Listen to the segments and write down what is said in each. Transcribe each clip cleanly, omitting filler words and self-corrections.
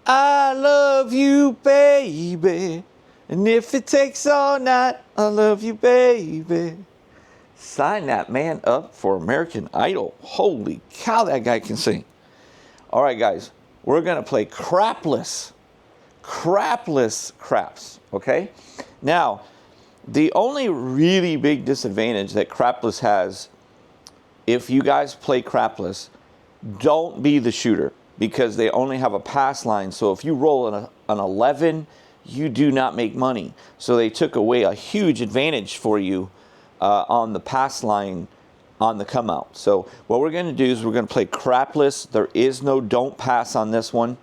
I love you, baby. And if it takes all night, I love you, baby. Sign that man up for American Idol. Holy cow, that guy can sing. All right, guys, we're going to play Crapless. Crapless craps, okay? Now, the only really big disadvantage that Crapless has, if you guys play Crapless, don't be the shooter because they only have a pass line. So if you roll an 11, you do not make money. So they took away a huge advantage for you on the pass line on the come out. So what we're going to do is we're going to play Crapless. There is no don't pass on this one.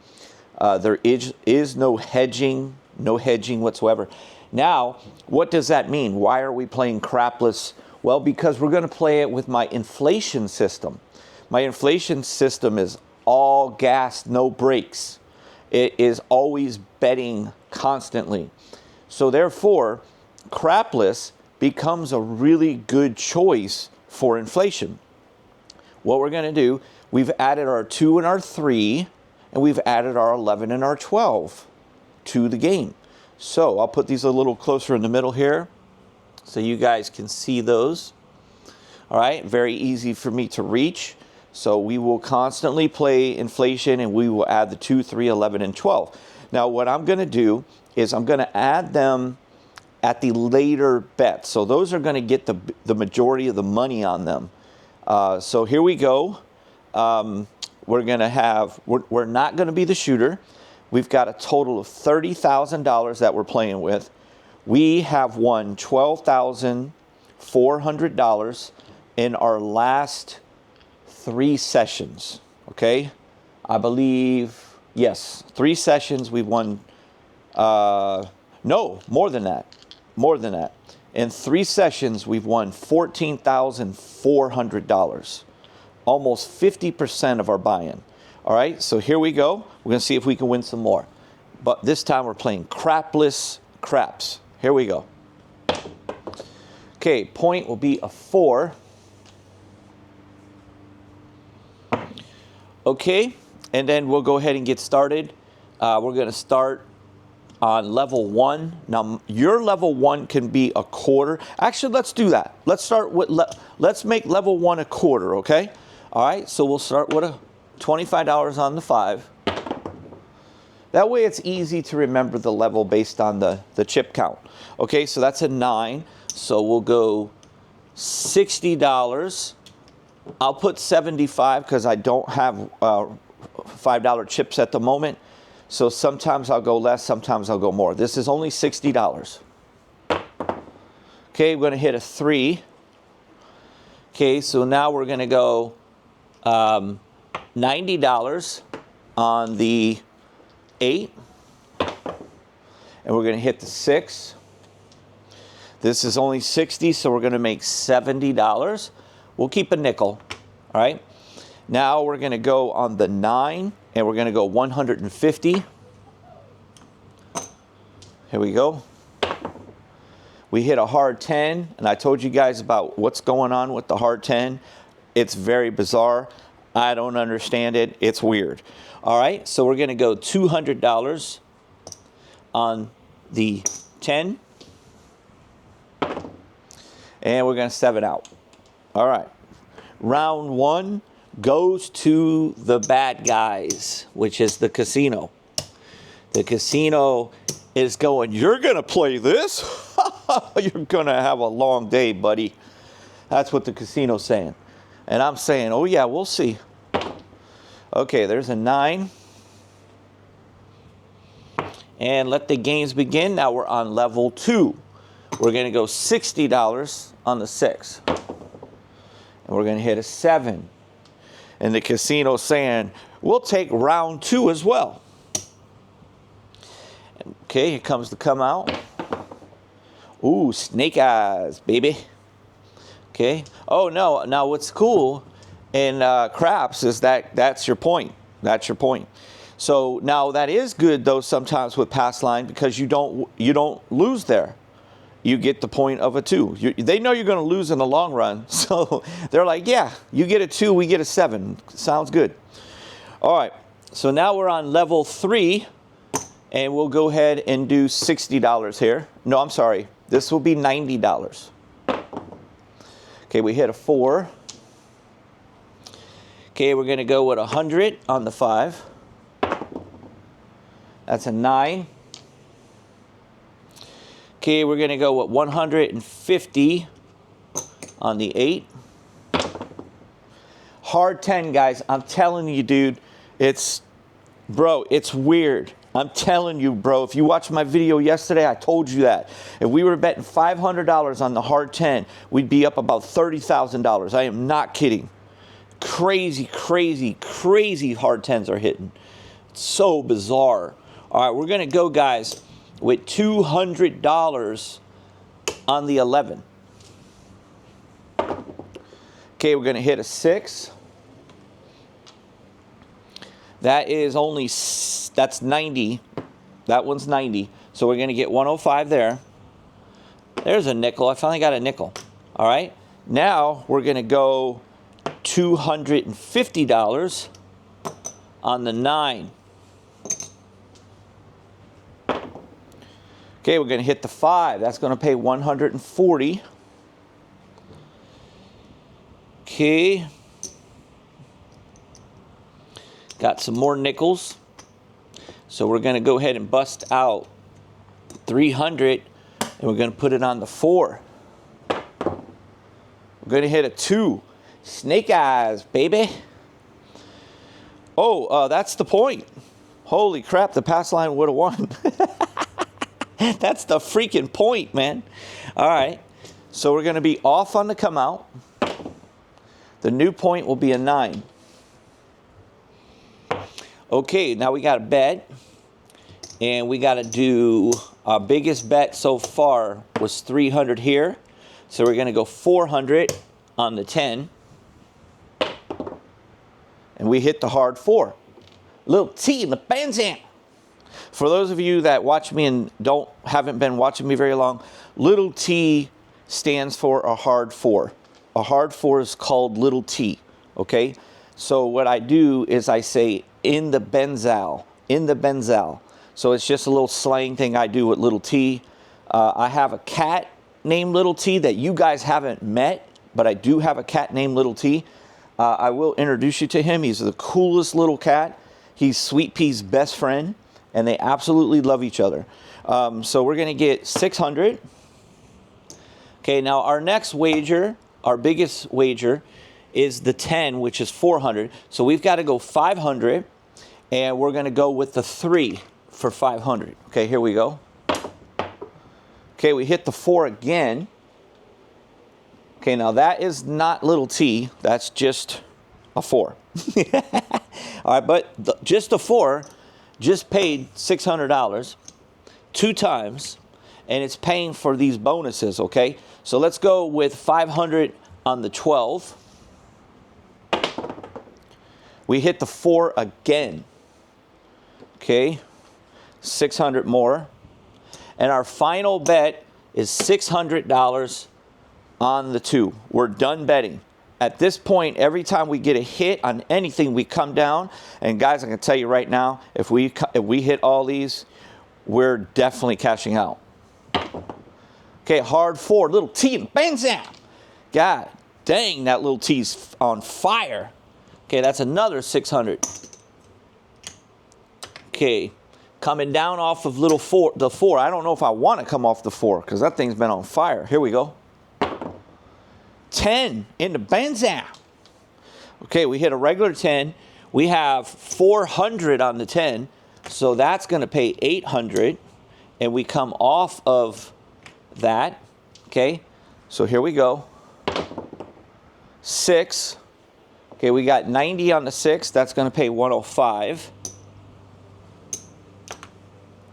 There is no hedging whatsoever. Now, what does that mean? Why are we playing Crapless? Well, because we're going to play it with my inflation system. My inflation system is all gas, no brakes. It is always betting constantly. So therefore, Crapless becomes a really good choice for inflation. What we're going to do, we've added our 2 and our 3, and we've added our 11 and our 12 to the game. So I'll put these a little closer in the middle here so you guys can see those. All right, very easy for me to reach. So we will constantly play inflation and we will add the 2, 3, 11, and 12. Now what I'm going to do is I'm going to add them at the later bet. So those are going to get the majority of the money on them. So here we go. We're going to have, we're not going to be the shooter. We've got a total of $30,000 that we're playing with. We have won $12,400 in our last 3 sessions, okay? I believe, yes, 3 sessions we've won, no, more than that. In 3 sessions, we've won $14,400, almost 50% of our buy-in. All right, so here we go. We're gonna see if we can win some more. But this time we're playing Crapless craps. Here we go. Okay, point will be a 4. Okay, and then we'll go ahead and get started. We're gonna start on level 1. Now, your level 1 can be a quarter. Actually, let's do that. Let's start with, let's make level 1 a quarter, okay? All right, so we'll start with a $25 on the 5. That way it's easy to remember the level based on the chip count. Okay, so that's a 9. So we'll go $60. I'll put 75 because I don't have $5 chips at the moment. So sometimes I'll go less, sometimes I'll go more. This is only $60. Okay, we're going to hit a 3. Okay, so now we're going to go $90 on the 8. And we're going to hit the 6. This is only 60, so we're going to make $70. We'll keep a nickel, all right? Now we're going to go on the 9, and we're going to go 150. Here we go. We hit a hard 10, and I told you guys about what's going on with the hard 10. It's very bizarre. I don't understand it. It's weird. All right, so we're going to go $200 on the 10, and we're going to 7 out. All right, round 1 goes to the bad guys, which is the casino. The casino is going, you're going to play this? You're going to have a long day, buddy. That's what the casino's saying. And I'm saying, oh, yeah, we'll see. Okay, there's a 9. And let the games begin. Now we're on level 2. We're going to go $60 on the 6. And we're going to hit a 7. And the casino's saying, we'll take round 2 as well. Okay, here comes the come out. Ooh, snake eyes, baby. Okay. Oh, no. Now, what's cool in craps is that's your point. That's your point. So now that is good, though, sometimes with pass line because you don't lose there. You get the point of a 2. They know you're going to lose in the long run. So they're like, yeah, you get a 2, we get a 7. Sounds good. All right. So now we're on level 3, and we'll go ahead and do $60 here. No, I'm sorry. This will be $90. Okay, we hit a 4. Okay, we're going to go with 100 on the 5. That's a 9. Okay, we're going to go with 150 on the 8. Hard 10, guys. I'm telling you, dude. It's weird. I'm telling you, bro. If you watched my video yesterday, I told you that. If we were betting $500 on the hard 10, we'd be up about $30,000. I am not kidding. Crazy, crazy, crazy hard 10s are hitting. It's so bizarre. All right, we're going to go, guys, with $200 on the 11. Okay, we're going to hit a 6. That is only, that's 90. That one's 90. So we're going to get 105 there. There's a nickel. I finally got a nickel. All right. Now we're going to go $250 on the 9. Okay, we're going to hit the 5. That's going to pay 140. Okay. Got some more nickels. So we're going to go ahead and bust out 300, and we're going to put it on the 4. We're going to hit a 2. Snake eyes, baby. Oh, that's the point. Holy crap, the pass line would have won. That's the freaking point, man. All right. So we're going to be off on the come out. The new point will be a 9. Okay, now we got a bet. And we got to do, our biggest bet so far was 300 here. So we're going to go 400 on the 10. And we hit the hard 4. Little T in the Banzan. For those of you that watch me and haven't been watching me very long, little T stands for a hard 4. A hard 4 is called little T, okay? So what I do is I say in the benzal, in the benzal. So it's just a little slang thing I do with little T. I have a cat named Little T that you guys haven't met, but I do have a cat named Little T. I will introduce you to him. He's the coolest little cat. He's Sweet Pea's best friend, and they absolutely love each other. So we're going to get 600. Okay, now our next wager, our biggest wager, is the 10, which is 400. So we've got to go 500, and we're going to go with the 3 for 500. Okay, here we go. Okay, we hit the 4 again. Okay, now that is not little T. That's just a 4. All right, but just a 4 just paid $600 2 times, and it's paying for these bonuses, okay? So let's go with 500 on the 12. We hit the 4 again. Okay, 600 more. And our final bet is $600 on the 2. We're done betting. At this point, every time we get a hit on anything, we come down. And guys, I can tell you right now, if we hit all these, we're definitely cashing out. Okay, hard 4, little T, bang, zam. God dang, that little T's on fire. Okay, that's another 600. Okay, coming down off of the 4. I don't know if I want to come off the 4 because that thing's been on fire. Here we go. 10 in the Banzan. Okay, we hit a regular 10. We have 400 on the 10, so that's going to pay 800, and we come off of that. Okay, so here we go. 6. Okay, we got 90 on the 6. That's going to pay 105.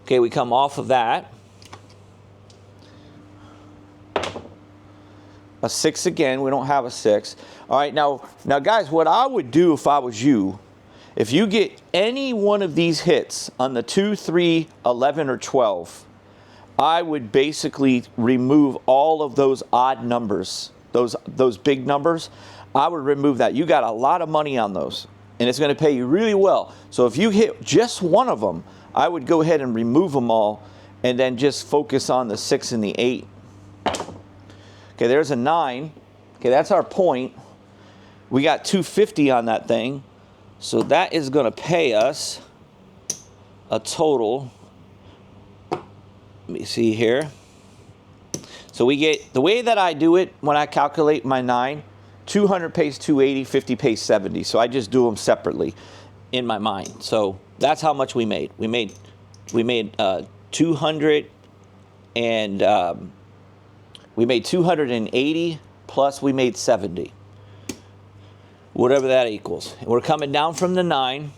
Okay, we come off of that. A 6 again. We don't have a 6. All right, now guys, what I would do if I was you, if you get any one of these hits on the 2, 3, 11, or 12, I would basically remove all of those odd numbers, those big numbers. I would remove that. You got a lot of money on those. and it's going to pay you really well. So if you hit just one of them, I would go ahead and remove them all and then just focus on the 6 and the 8. Okay, there's a 9. Okay, that's our point. We got 250 on that thing. So that is going to pay us a total. Let me see here. So we get, the way that I do it when I calculate my 9, 200 pays 280, 50 pays 70. So I just do them separately in my mind. So that's how much we made. We made 200 and we made 280 plus we made 70. Whatever that equals. We're coming down from the 9.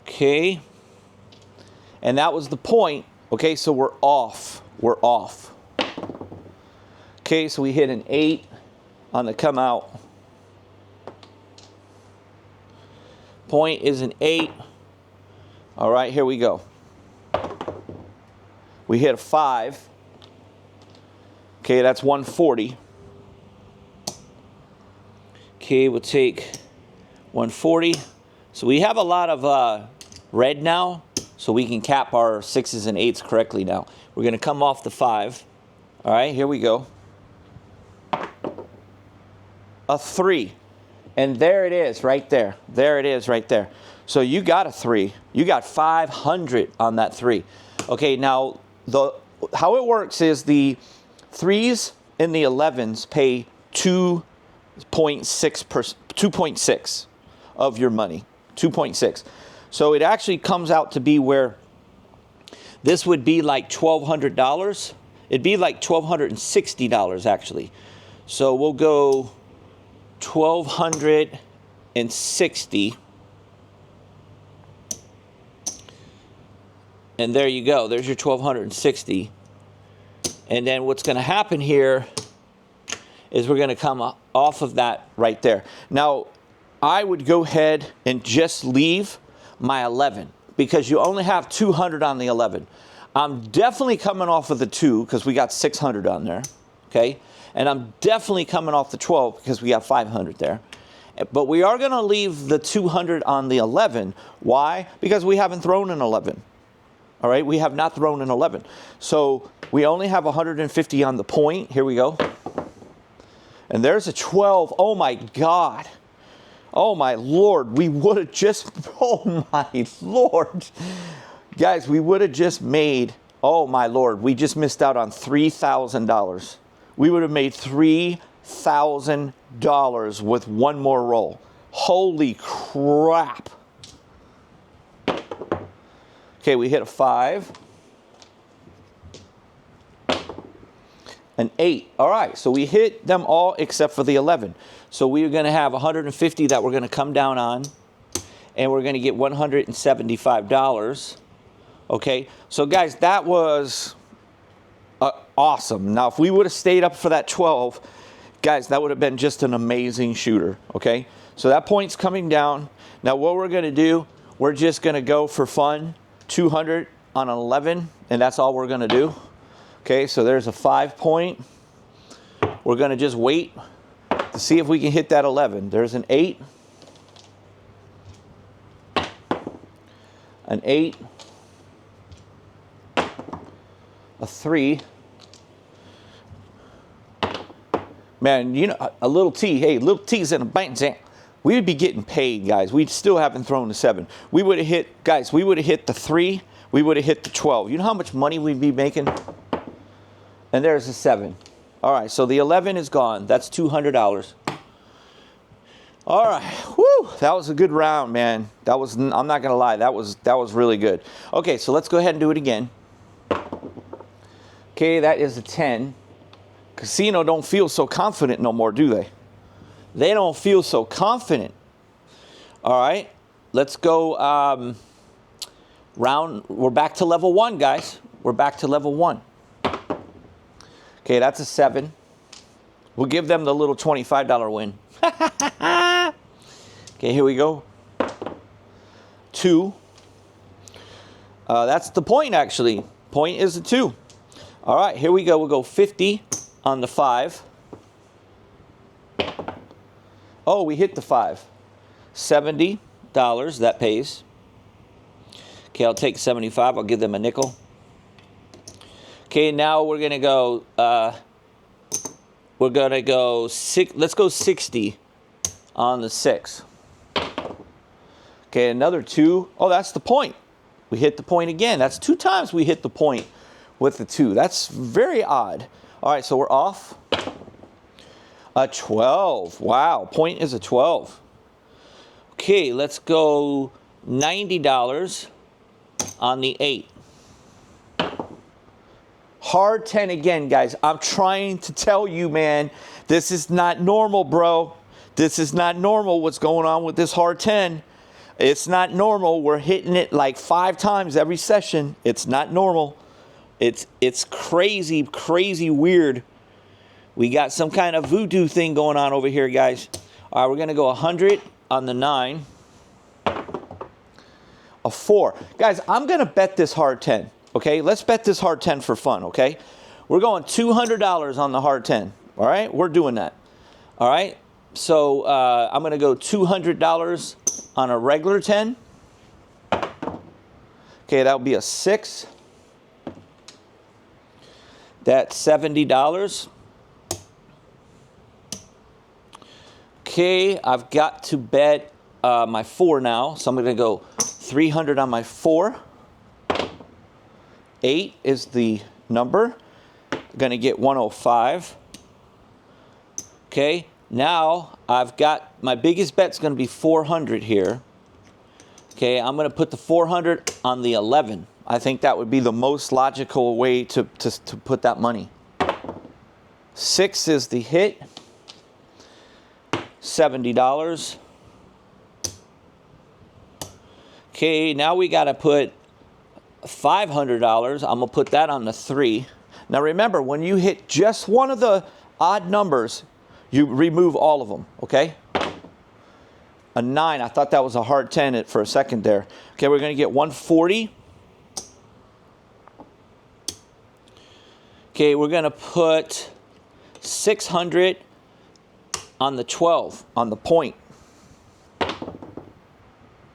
Okay. And that was the point. Okay, so we're off. We're off. Okay, so we hit an 8 on the come out. Point is an 8. All right, here we go. We hit a 5. Okay, that's 140. Okay, we'll take 140. So we have a lot of red now, so we can cap our 6s and 8s correctly now. We're going to come off the 5. All right, here we go. A 3. And there it is right there. There it is right there. So you got a 3. You got 500 on that 3. Okay, now how it works is the 3s and the 11s pay 2.6 of your money. 2.6. So it actually comes out to be where this would be like $1,200. It'd be like $1,260 actually. So we'll go 1,260. And there you go. There's your 1,260. And then what's going to happen here is we're going to come off of that right there. Now, I would go ahead and just leave my 11 because you only have 200 on the 11. I'm definitely coming off of the 2 because we got 600 on there, okay? And I'm definitely coming off the 12 because we got 500 there. But we are going to leave the 200 on the 11. Why? Because we haven't thrown an 11. All right, we have not thrown an 11. So we only have 150 on the point. Here we go. And there's a 12. Oh my God. Oh my Lord. We would have just, oh my Lord. Guys, we would have just made, oh my Lord, we just missed out on $3,000. We would have made $3,000 with one more roll. Holy crap. Okay, we hit a 5. An 8. All right, so we hit them all except for the 11. So we're going to have 150 that we're going to come down on, and we're going to get $175. Okay, so guys, that was awesome. Now, if we would have stayed up for that 12, guys, that would have been just an amazing shooter. Okay, so that point's coming down. Now, what we're going to do, we're just going to go for fun. 200 on an 11, and that's all we're going to do. Okay, so there's a 5 point. We're going to just wait to see if we can hit that 11. There's an 8. An 8. A 3. Man, you know, a little T. Hey, little T's in a bank. We would be getting paid, guys. We still haven't thrown the 7. We would have hit, guys, we would have hit the 3. We would have hit the 12. You know how much money we'd be making? And there's a 7. All right, so the 11 is gone. That's $200. All right, whoo, that was a good round, man. That was, I'm not gonna lie, that was really good. Okay, so let's go ahead and do it again. Okay, that is a 10. Casino don't feel so confident no more, do they? They don't feel so confident. All right, let's go we're back to level 1, guys. We're back to level 1. Okay, that's a 7. We'll give them the little $25 win. Okay, here we go. 2. That's the point, actually. Point is a 2. All right, here we go. We'll go 50 on the 5. Oh, we hit the 5. $70, that pays. Okay, I'll take 75. I'll give them a nickel. Okay, now we're gonna go. Let's go 60 on the 6. Okay, another 2. Oh, that's the point. We hit the point again. That's 2 times we hit the point with the 2. That's very odd. All right, so we're off. A 12. Wow, point is a 12. Okay, let's go $90 on the 8. Hard 10 again, guys. I'm trying to tell you, man, this is not normal, bro. This is not normal what's going on with this hard 10. It's not normal. We're hitting it like 5 times every session. It's not normal. It's crazy, crazy weird. We got some kind of voodoo thing going on over here, guys. All right, we're going to go 100 on the 9. A 4. Guys, I'm going to bet this hard 10. Okay, let's bet this hard 10 for fun, okay? We're going $200 on the hard 10. All right, we're doing that. All right, so I'm going to go $200 on a regular 10. Okay, that would be a 6. That's $70. Okay, I've got to bet my 4 now, so I'm going to go $300 on my 4. 8 is the number. Going to get 105. Okay, now I've got my biggest bet's going to be 400 here. Okay, I'm going to put the 400 on the 11. I think that would be the most logical way to put that money. 6 is the hit. $70. Okay, now we got to put $500. I'm going to put that on the 3. Now remember, when you hit just one of the odd numbers, you remove all of them, okay? A 9. I thought that was a hard 10 for a second there. Okay, we're going to get 140. Okay, we're going to put 600 on the 12, on the point.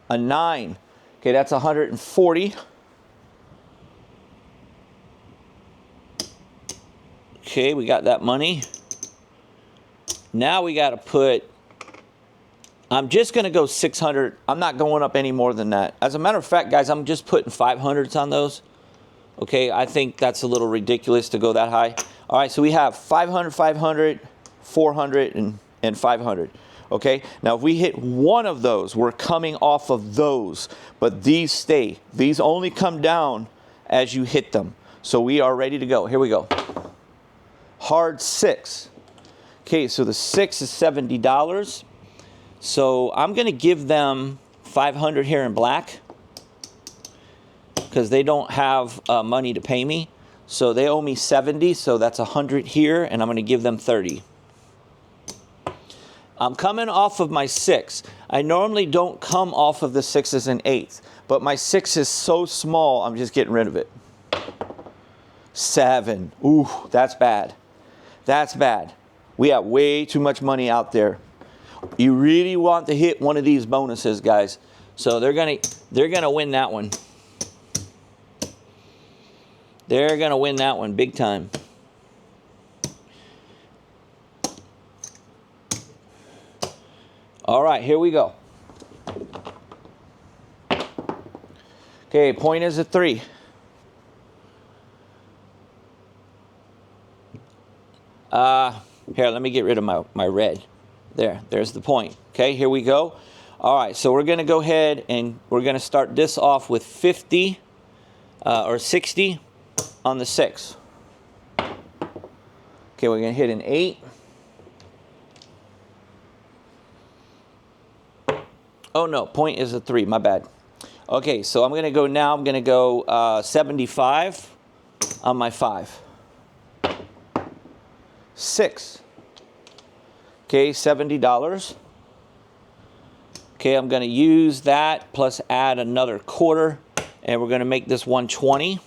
A 9. Okay, that's 140. Okay, we got that money. Now we got to put, I'm just going to go 600. I'm not going up any more than that. As a matter of fact, guys, I'm just putting 500s on those. Okay, I think that's a little ridiculous to go that high. All right, so we have 500, 500, 400, and 500. Okay, now if we hit one of those, we're coming off of those. But these stay. These only come down as you hit them. So we are ready to go. Here we go. Hard 6. Okay, so the 6 is $70. So I'm going to give them 500 here in black because they don't have money to pay me. So they owe me 70, so that's 100 here, and I'm going to give them 30. I'm coming off of my 6. I normally don't come off of the 6s and 8s, but my 6 is so small, I'm just getting rid of it. 7. Ooh, that's bad. That's bad. We have way too much money out there. You really want to hit one of these bonuses, guys. So they're gonna win that one. They're gonna win that one big time. All right, here we go. Okay, point is a 3. Here, let me get rid of my red. There's the point. Okay, here we go. All right, so we're going to go ahead and we're going to start this off with 50 or 60 on the 6. Okay, we're going to hit an 8. Oh, no, point is a 3. My bad. Okay, so I'm going to go now. I'm going to go 75 on my 5. 6. Okay, $70. Okay, I'm going to use that plus add another quarter, and we're going to make this 120.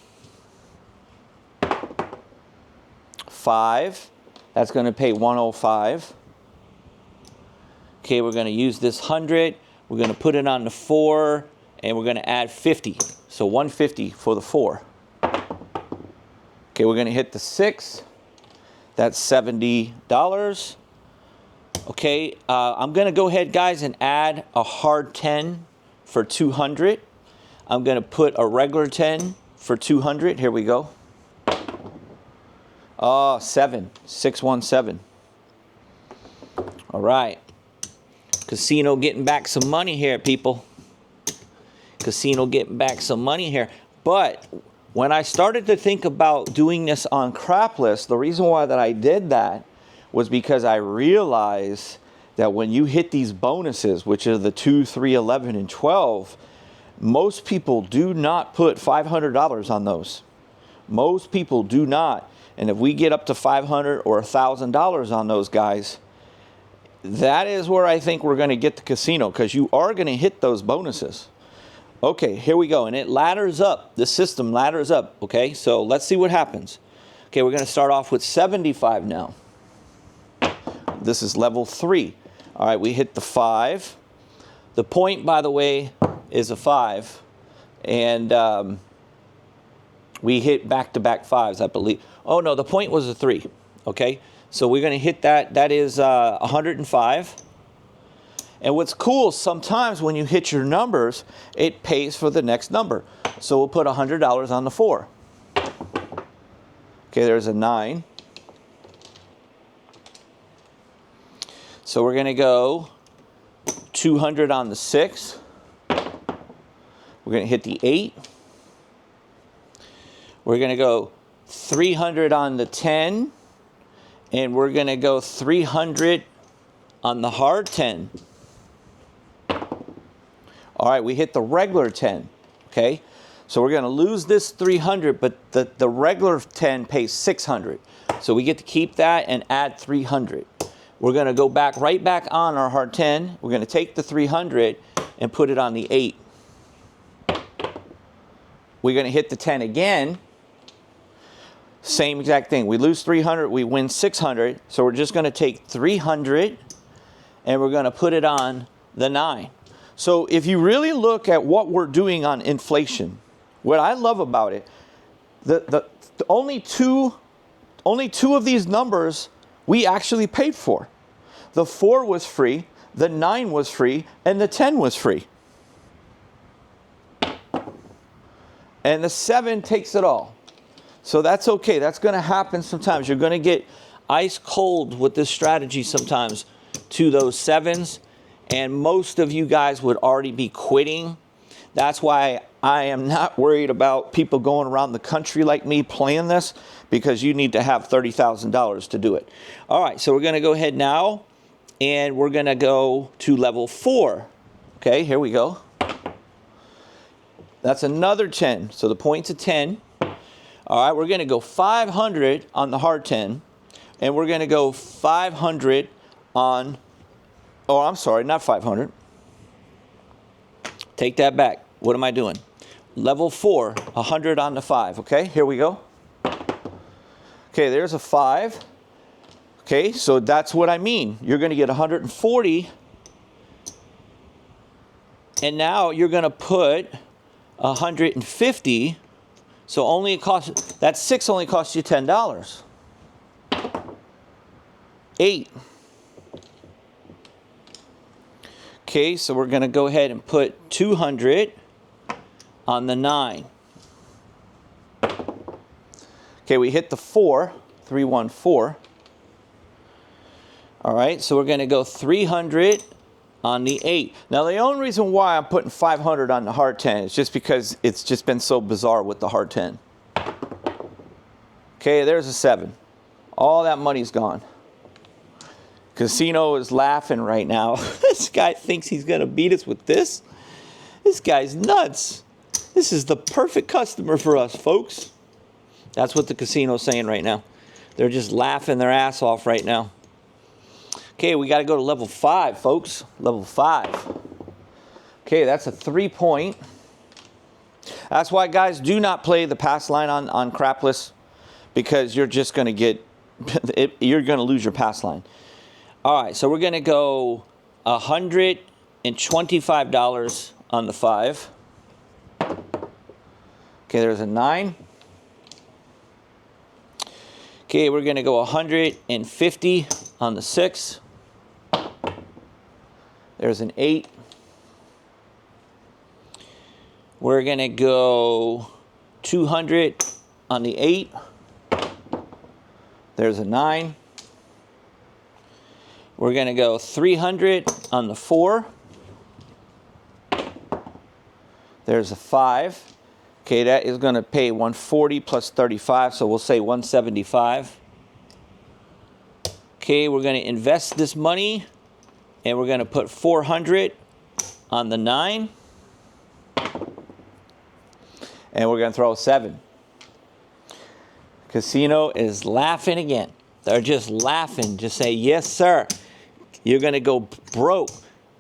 5. That's going to pay 105. Okay, we're going to use this 100. We're going to put it on the 4, and we're going to add 50. So 150 for the 4. Okay, we're going to hit the 6. That's $70. Okay, I'm going to go ahead, guys, and add a hard 10 for 200. I'm going to put a regular 10 for 200. Here we go. Oh, 617. All right. Casino getting back some money here, people. Casino getting back some money here. But when I started to think about doing this on Crapless, the reason why that I did that was because I realized that when you hit these bonuses, which are the 2, 3, 11, and 12, most people do not put $500 on those. Most people do not. And if we get up to $500 or $1,000 on those guys, that is where I think we're going to get the casino, because you are going to hit those bonuses. Okay, here we go. And it ladders up. The system ladders up. Okay, so let's see what happens. Okay, we're going to start off with 75 now. This is level 3. All right, we hit the 5. The point, by the way, is a 5. And we hit back-to-back 5s, I believe. Oh, no, the point was a 3. Okay, so we're going to hit that. That is 105. And what's cool, sometimes when you hit your numbers, it pays for the next number. So we'll put $100 on the 4. Okay, there's a 9. So we're going to go 200 on the 6. We're going to hit the 8. We're going to go 300 on the 10. And we're going to go 300 on the hard 10. All right, we hit the regular 10. Okay, so we're going to lose this 300, but the regular 10 pays 600. So we get to keep that and add 300. We're going to go back right back on our hard 10. We're going to take the 300 and put it on the 8. We're going to hit the 10 again. Same exact thing. We lose 300, we win 600. So we're just going to take 300 and we're going to put it on the 9. So if you really look at what we're doing on inflation, what I love about it, the only two of these numbers we actually paid for. The 4 was free, the 9 was free, and the 10 was free. And the 7 takes it all. So that's okay. That's going to happen sometimes. You're going to get ice cold with this strategy sometimes to those 7s. And most of you guys would already be quitting. That's why I am not worried about people going around the country like me playing this, because you need to have $30,000 to do it. All right, so we're going to go ahead now, and we're going to go to level 4. Okay, here we go. That's another 10. So the point's a 10. All right, we're going to go 500 on the hard 10, and we're going to go 500 on, oh, I'm sorry, not 500. Take that back. What am I doing? Level 4, 100 on the 5. Okay, here we go. Okay, there's a 5. Okay, so that's what I mean. You're going to get 140. And now you're going to put 150. So only it costs, that 6 only costs you $10. 8. Okay, so we're going to go ahead and put 200 on the 9. Okay, we hit the 4, 314. All right, so we're going to go 300 on the 8. Now, the only reason why I'm putting 500 on the hard 10 is just because it's just been so bizarre with the hard 10. Okay, there's a 7. All that money's gone. Casino is laughing right now. This guy thinks he's going to beat us with this. This guy's nuts. This is the perfect customer for us, folks. That's what the casino's saying right now. They're just laughing their ass off right now. Okay, we got to go to level 5, folks. Level 5. Okay, that's a 3-point. That's why, guys, do not play the pass line on Crapless, because you're just going to get, you're going to lose your pass line. All right, so we're going to go $125 on the 5. Okay, there's a 9. Okay, we're going to go 150 on the 6. There's an 8. We're going to go 200 on the 8. There's a 9. We're going to go 300 on the 4. There's a 5. Okay, that is going to pay 140 plus 35, so we'll say 175. Okay, we're going to invest this money, and we're going to put 400 on the 9. And we're going to throw a 7. Casino is laughing again. They're just laughing. Just say, yes, sir. You're going to go broke.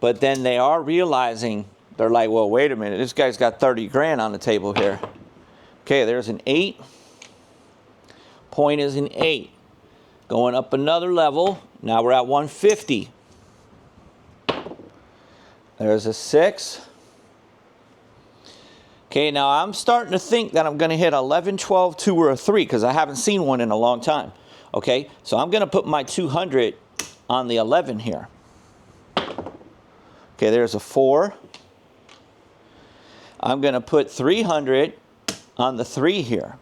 But then they are realizing, they're like, well, wait a minute. This guy's got 30 grand on the table here. Okay, there's an 8. Point is an 8. Going up another level. Now we're at 150. There's a 6. Okay, now I'm starting to think that I'm going to hit 11, 12, 2, or a 3 because I haven't seen one in a long time. Okay, so I'm going to put my 200 on the 11 here. Okay, there's a 4. I'm going to put 300 on the 3 here.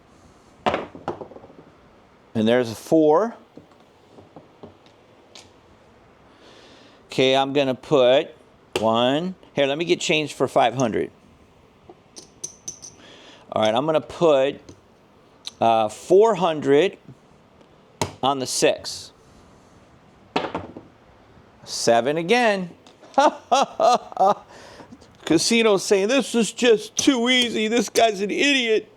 And there's a 4. Okay, I'm going to put 1. Here, let me get changed for 500. All right, I'm going to put 400 on the 6. 7 again. Casino's saying, this is just too easy. This guy's an idiot.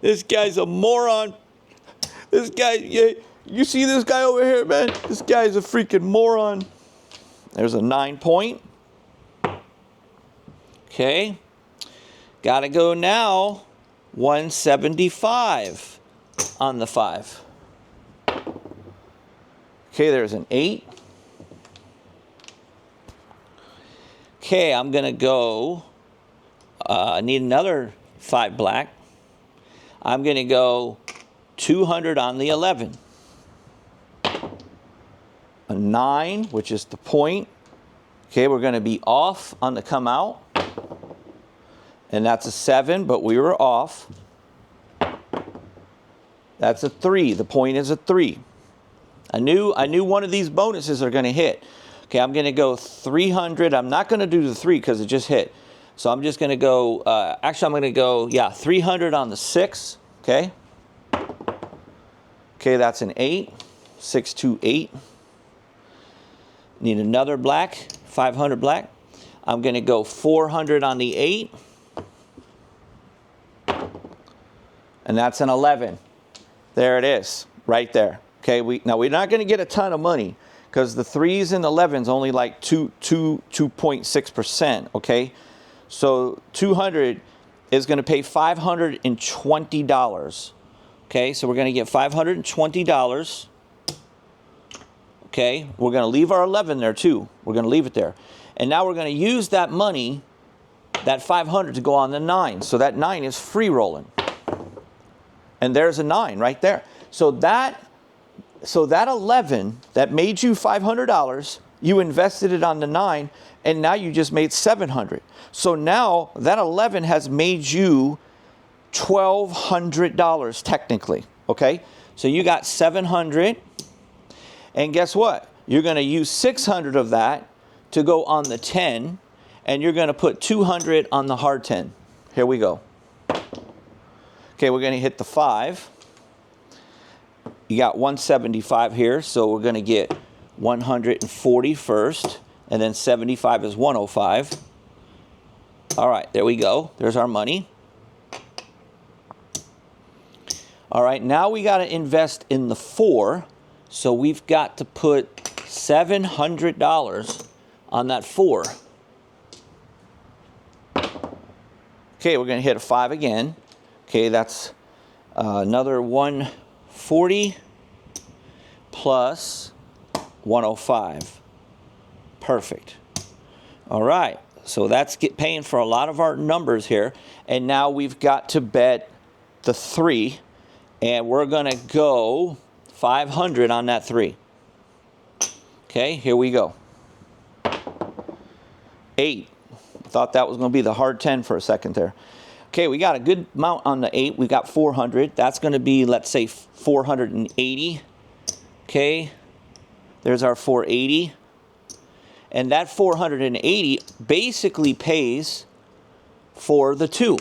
This guy's a moron. This guy, you see this guy over here, man? This guy's a freaking moron. There's a 9 point. Okay. Got to go now. 175 on the 5. Okay, there's an 8. Okay, I'm going to go, I need another 5 black. I'm going to go 200 on the 11. A 9, which is the point. Okay, we're going to be off on the come out. And that's a 7, but we were off. That's a 3. The point is a 3. I knew one of these bonuses are going to hit. Okay, I'm going to go 300. I'm not going to do the 3 because it just hit. So I'm just going to go, actually I'm going to go, 300 on the 6. Okay. Okay, that's an 8. 6, 2, 8. Need another black. 500 black. I'm going to go 400 on the 8. And that's an 11. There it is, right there. Okay, now we're not going to get a ton of money because the 3s and 11s only like 2.6%. Okay, so 200 is going to pay $520. Okay, so we're going to get $520. Okay, we're going to leave our 11 there too. We're going to leave it there, and now we're going to use that money, that 500, to go on the 9. So that 9 is free rolling. And there's a 9 right there. So that 11 that made you $500, you invested it on the 9, and now you just made $700. So now that 11 has made you $1,200 technically. Okay, so you got 700, and guess what? You're going to use 600 of that to go on the 10, and you're going to put 200 on the hard 10. Here we go. Okay, we're going to hit the 5. You got 175 here, so we're going to get 140 first, and then 75 is 105. All right, there we go. There's our money. All right, now we got to invest in the 4, so we've got to put $700 on that 4. Okay, we're going to hit a 5 again. Okay, that's another 140 plus 105. Perfect. All right. So that's paying for a lot of our numbers here. And now we've got to bet the 3. And we're going to go 500 on that 3. Okay, here we go. 8. Thought that was going to be the hard 10 for a second there. Okay, we got a good amount on the 8. We got 400. That's going to be, let's say, 480. Okay, there's our 480. And that 480 basically pays for the 2.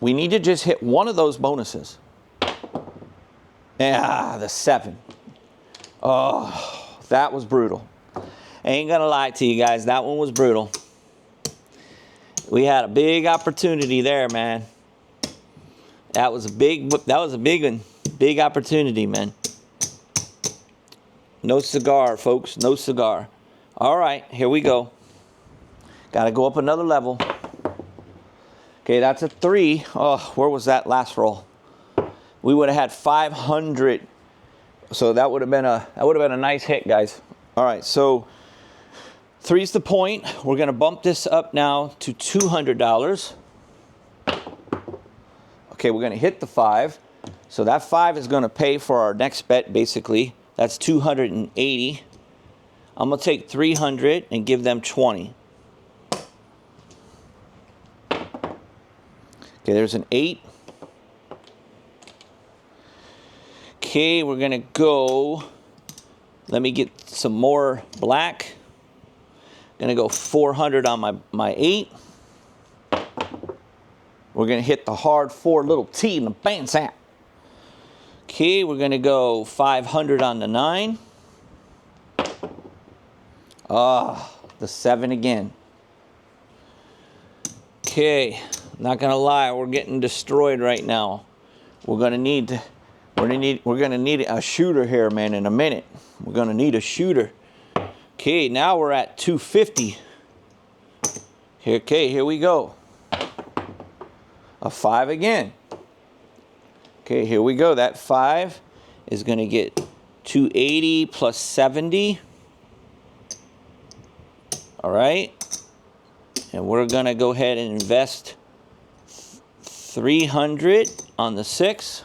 We need to just hit one of those bonuses. The 7. Oh, that was brutal. I ain't gonna lie to you guys, that one was brutal. We had a big opportunity there, man. That was a big one. Big opportunity, man. No cigar, folks, no cigar. All right, here we go. Got to go up another level. Okay, that's a 3. Oh, where was that last roll? We would have had 500. So that would have been a nice hit, guys. All right, so 3's the point. We're going to bump this up now to $200. Okay, we're going to hit the 5. So that 5 is going to pay for our next bet, basically. That's 280. I'm going to take 300 and give them 20. Okay, there's an 8. Okay, we're going to go. Let me get some more black. Going to go 400 on my 8. We're going to hit the hard 4 little T in the bandsack. Okay, we're going to go 500 on the 9. The 7 again. Okay, not gonna lie, we're getting destroyed right now. We're gonna need a shooter here, man, in a minute. We're gonna need a shooter. Okay, now we're at 250. Okay, here we go. A 5 again. Okay, here we go. That 5 is gonna get 280 plus 70. All right, and we're gonna go ahead and invest 300 on the 6.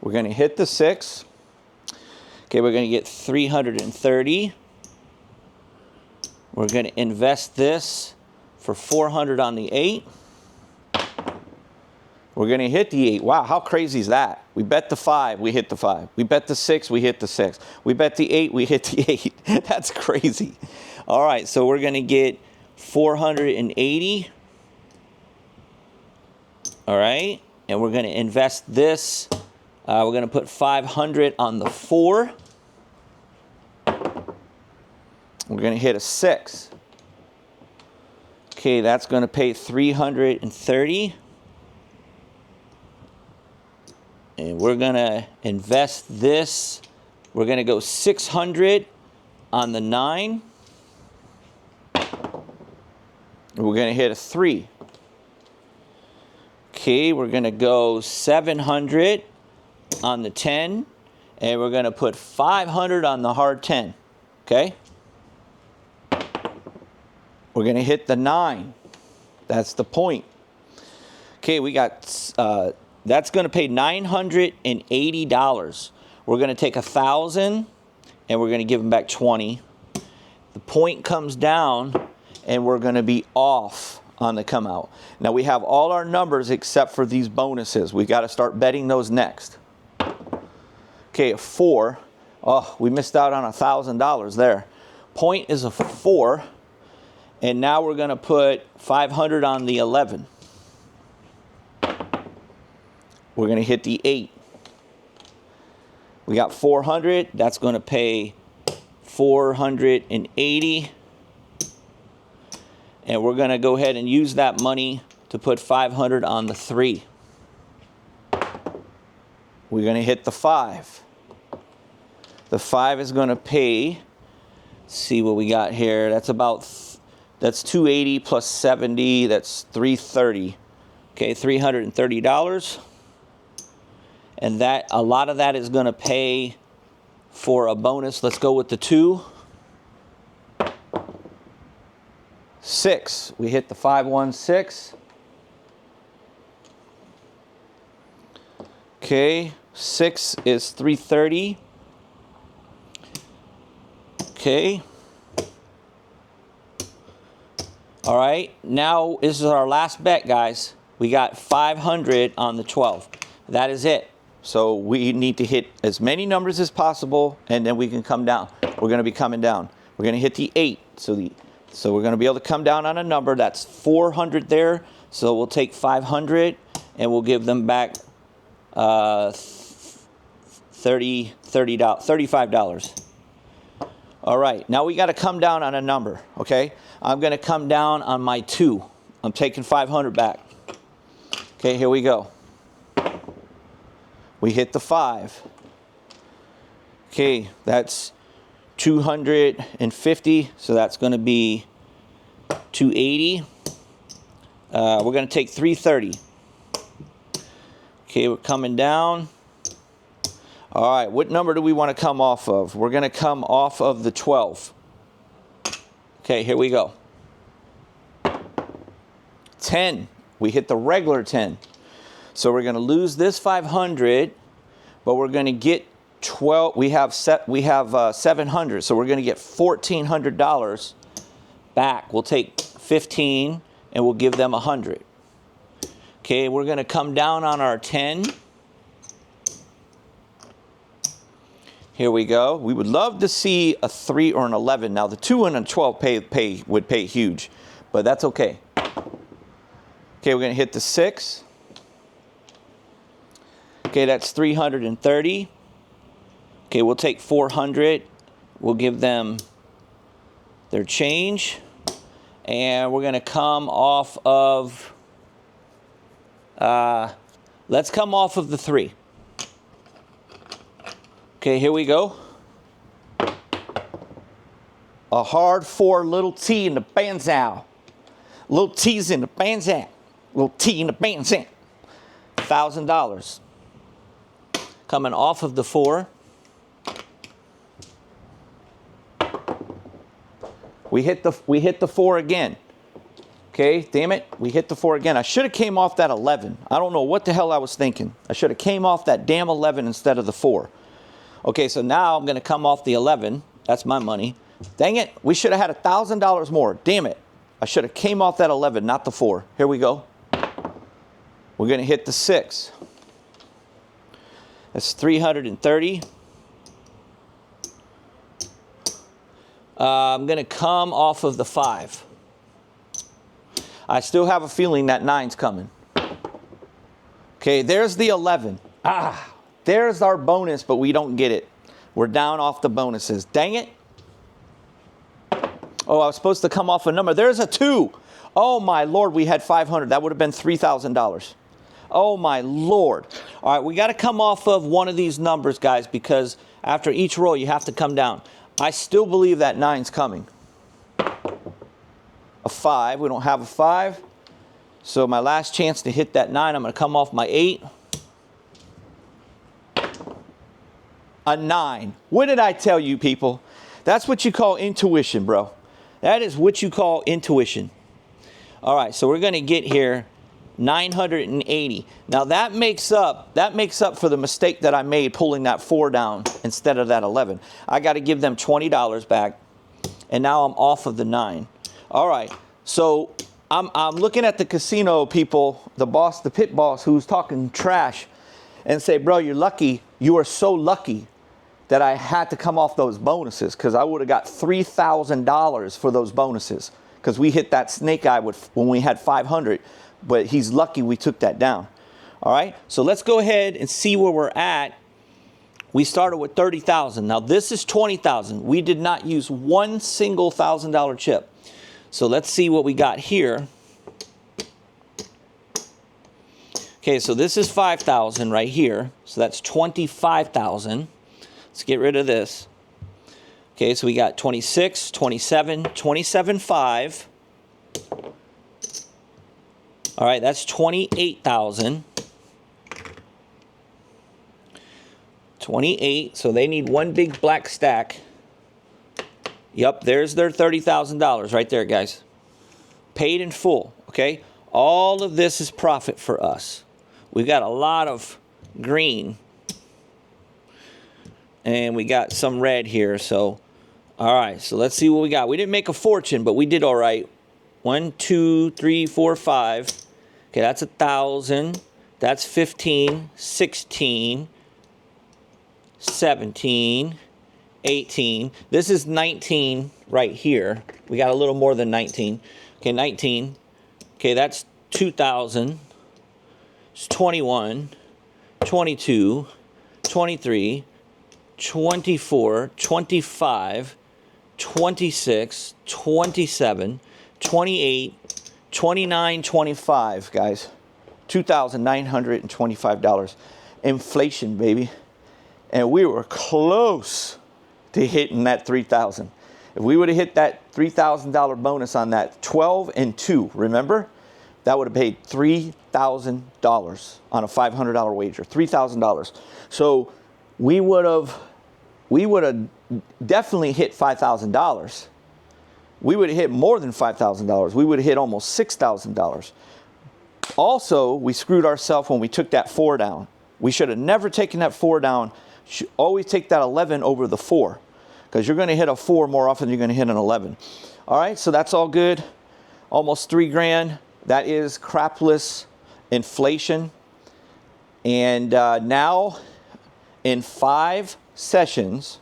We're gonna hit the 6. Okay, we're gonna get 330. We're gonna invest this for 400 on the 8. We're gonna hit the 8. Wow, how crazy is that? We bet the 5, we hit the 5. We bet the 6, we hit the 6. We bet the 8, we hit the 8. That's crazy. All right, so we're gonna get 480. All right, and we're gonna invest this. We're gonna put 500 on the 4. We're gonna hit a 6. Okay, that's gonna pay 330. And we're gonna invest this. We're gonna go 600 on the 9. We're gonna hit a 3. Okay, we're gonna go 700 on the 10. And we're gonna put 500 on the hard 10. Okay? We're gonna hit the 9. That's the point. Okay, we got, that's gonna pay $980. We're gonna take 1,000 and we're gonna give them back 20. The point comes down and we're gonna be off on the come out. Now we have all our numbers except for these bonuses. We gotta start betting those next. Okay, a 4. Oh, we missed out on $1,000 there. Point is a 4. And now we're gonna put 500 on the 11. We're gonna hit the 8. We got 400, that's gonna pay 480. And we're gonna go ahead and use that money to put 500 on the 3. We're gonna hit the 5. The 5 is gonna pay, let's see what we got here. That's 280 plus 70, that's 330. Okay, $330. And that, a lot of that is gonna pay for a bonus. Let's go with the 2. 6. We hit the 516. Okay, 6 is 330. Okay. All right, now this is our last bet, guys. We got 500 on the 12. That is it. So we need to hit as many numbers as possible, and then we can come down. We're going to be coming down. We're going to hit the 8. So we're going to be able to come down on a number. That's 400 there. So we'll take 500, and we'll give them back $35. All right, now we got to come down on a number, okay? I'm going to come down on my 2. I'm taking 500 back. Okay, here we go. We hit the 5. Okay, that's 250, so that's going to be 280. We're going to take 330. Okay, we're coming down. All right, what number do we want to come off of? We're going to come off of the 12. Okay, here we go. 10. We hit the regular 10. So we're going to lose this 500, but we're going to get 12. We have 700, so we're going to get $1,400 back. We'll take 15 and we'll give them 100. Okay, we're going to come down on our 10. Here we go. We would love to see a 3 or an 11. Now, the 2 and a 12 would pay huge, but that's okay. Okay, we're going to hit the 6. Okay, that's 330. Okay, we'll take 400. We'll give them their change. And we're going to come off of, let's come off of the 3. Okay, here we go. A hard 4, little T in the bandsaw. Little T's in the bandsaw. Little T in the bandsaw. $1,000. Coming off of the 4. We hit the 4 again. Okay, damn it. We hit the 4 again. I should have came off that 11. I don't know what the hell I was thinking. I should have came off that damn 11 instead of the 4. Okay, so now I'm going to come off the 11. That's my money. Dang it. We should have had $1,000 more. Damn it. I should have came off that 11, not the 4. Here we go. We're going to hit the 6. That's 330. I'm going to come off of the 5. I still have a feeling that 9's coming. Okay, there's the 11. There's our bonus, but we don't get it. We're down off the bonuses. Dang it. Oh, I was supposed to come off a number. There's a 2. Oh, my Lord, we had 500. That would have been $3,000. Oh, my Lord. All right, we got to come off of one of these numbers, guys, because after each roll, you have to come down. I still believe that 9's coming. A 5. We don't have a 5. So my last chance to hit that 9, I'm going to come off my 8. A 9. What did I tell you, people? That's what you call intuition, bro. That is what you call intuition. All right, so we're going to get here 980. Now that makes up for the mistake that I made pulling that 4 down instead of that 11. I got to give them $20 back, and now I'm off of the 9. All right, so I'm looking at the casino people, the boss, the pit boss, who's talking trash, and say, bro, you're lucky. You are so lucky that I had to come off those bonuses, because I would have got $3,000 for those bonuses, because we hit that snake eye when we had 500, but he's lucky we took that down. All right, so let's go ahead and see where we're at. We started with 30,000. Now this is 20,000. We did not use one single $1,000 chip. So let's see what we got here. Okay, so this is 5,000 right here. So that's 25,000. Let's get rid of this. Okay, so we got 26, 27, 27.5. All right, that's 28,000. 28, so they need one big black stack. Yep, there's their $30,000 right there, guys. paid in full, okay? All of this is profit for us. We got a lot of green, and we got some red here. So, all right, so let's see what we got. We didn't make a fortune, but we did all right. 1, 2, 3, 4, 5. Okay, that's 1,000. That's 15, 16, 17, 18. This is 19 right here. We got a little more than 19. Okay, 19. Okay, that's 2,000. It's 21, 22, 23, 24, 25, 26, 27, 28, 29, 25, guys. $2,925. Inflation, baby. And we were close to hitting that 3,000. If we would have hit that $3,000 bonus on that 12 and 2, remember? That would have paid $3,000 on a $500 wager. $3,000. So we would have definitely hit $5,000. We would have hit more than $5,000. We would have hit almost $6,000. Also, we screwed ourselves when we took that 4 down. We should have never taken that 4 down. Always take that 11 over the 4, because you're going to hit a 4 more often than you're going to hit an 11. All right, so that's all good. Almost $3,000. That is crapless inflation. And now, in 5 sessions,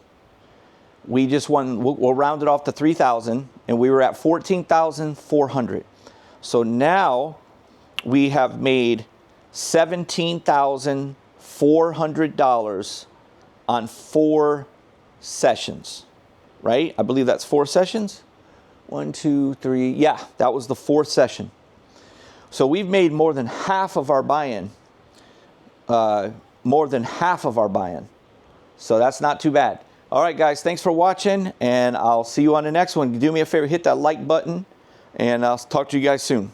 we just won. We'll round it off to 3,000, and we were at 14,400. So now we have made $17,400 on 4 sessions, right? I believe that's 4 sessions. 1, 2, 3. Yeah, that was the 4th session. So we've made more than half of our buy-in. More than half of our buy-in. So that's not too bad. All right, guys, thanks for watching, and I'll see you on the next one. Do me a favor, hit that like button, and I'll talk to you guys soon.